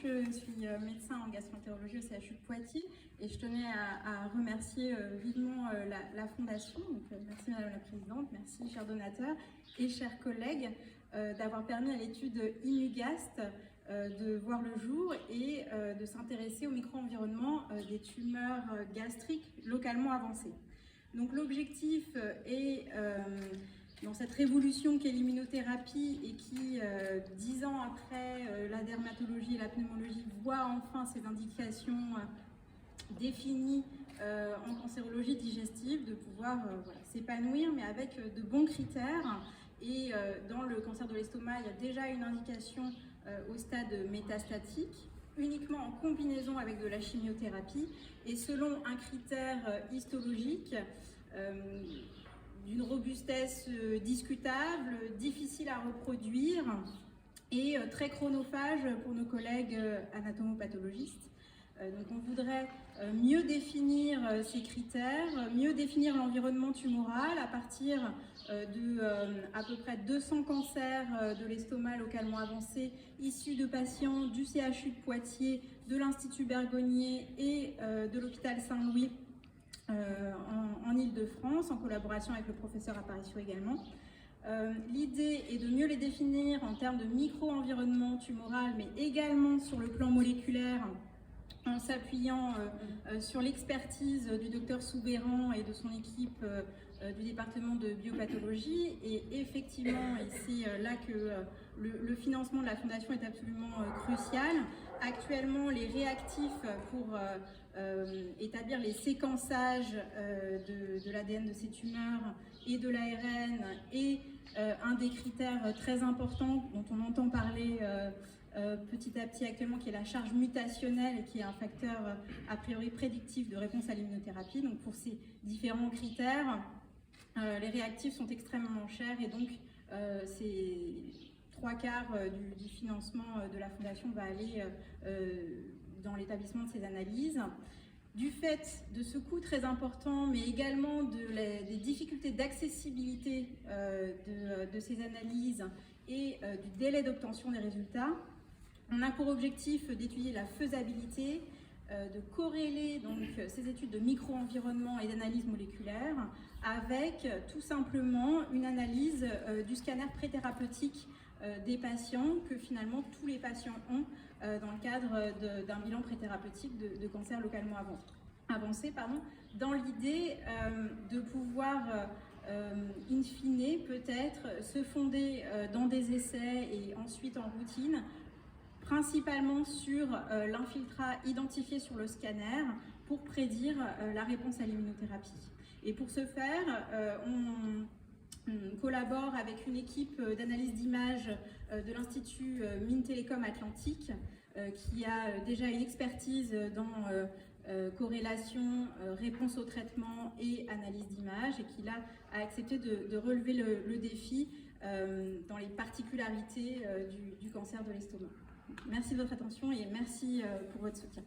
je suis médecin en gastroentérologie au CHU de Poitiers et je tenais à remercier vivement la Fondation. Donc, merci Madame la Présidente, merci chers donateurs et chers collègues d'avoir permis à l'étude IMUGAST de voir le jour et de s'intéresser au micro-environnement des tumeurs gastriques localement avancées. Donc l'objectif est, dans cette révolution qu'est l'immunothérapie et qui, 10 ans après la dermatologie et la pneumologie, voit enfin ces indications définies en cancérologie digestive, de pouvoir s'épanouir, mais avec de bons critères. Et dans le cancer de l'estomac, il y a déjà une indication au stade métastatique, uniquement en combinaison avec de la chimiothérapie et selon un critère histologique d'une robustesse discutable, difficile à reproduire et très chronophage pour nos collègues anatomopathologistes. Donc on voudrait mieux définir ces critères, mieux définir l'environnement tumoral à partir de à peu près 200 cancers de l'estomac localement avancés issus de patients du CHU de Poitiers, de l'Institut Bergonié et de l'hôpital Saint-Louis en Île-de-France, en collaboration avec le professeur Aparicio également. L'idée est de mieux les définir en termes de micro-environnement tumoral, mais également sur le plan moléculaire, en s'appuyant sur l'expertise du docteur Soubeyran et de son équipe du département de biopathologie. Et effectivement, c'est là que le financement de la Fondation est absolument crucial. Actuellement, les réactifs pour établir les séquençages de l'ADN de ces tumeurs et de l'ARN est un des critères très importants dont on entend parler petit à petit actuellement, qui est la charge mutationnelle et qui est un facteur a priori prédictif de réponse à l'immunothérapie. Donc pour ces différents critères, les réactifs sont extrêmement chers et donc c'est 3/4 du financement de la Fondation va aller dans l'établissement de ces analyses. Du fait de ce coût très important, mais également des difficultés d'accessibilité de ces analyses et du délai d'obtention des résultats, on a pour objectif d'étudier la faisabilité, de corréler donc ces études de micro-environnement et d'analyse moléculaire avec tout simplement une analyse du scanner préthérapeutique des patients que finalement tous les patients ont dans le cadre d'un bilan préthérapeutique de cancer localement avancé, dans l'idée de pouvoir in fine peut-être se fonder dans des essais et ensuite en routine principalement sur l'infiltrat identifié sur le scanner pour prédire la réponse à l'immunothérapie. Et pour ce faire, on collabore avec une équipe d'analyse d'images de l'Institut Mines Télécom Atlantique qui a déjà une expertise dans corrélation, réponse au traitement et analyse d'images et qui là a accepté de relever le défi dans les particularités du cancer de l'estomac. Merci de votre attention et merci pour votre soutien.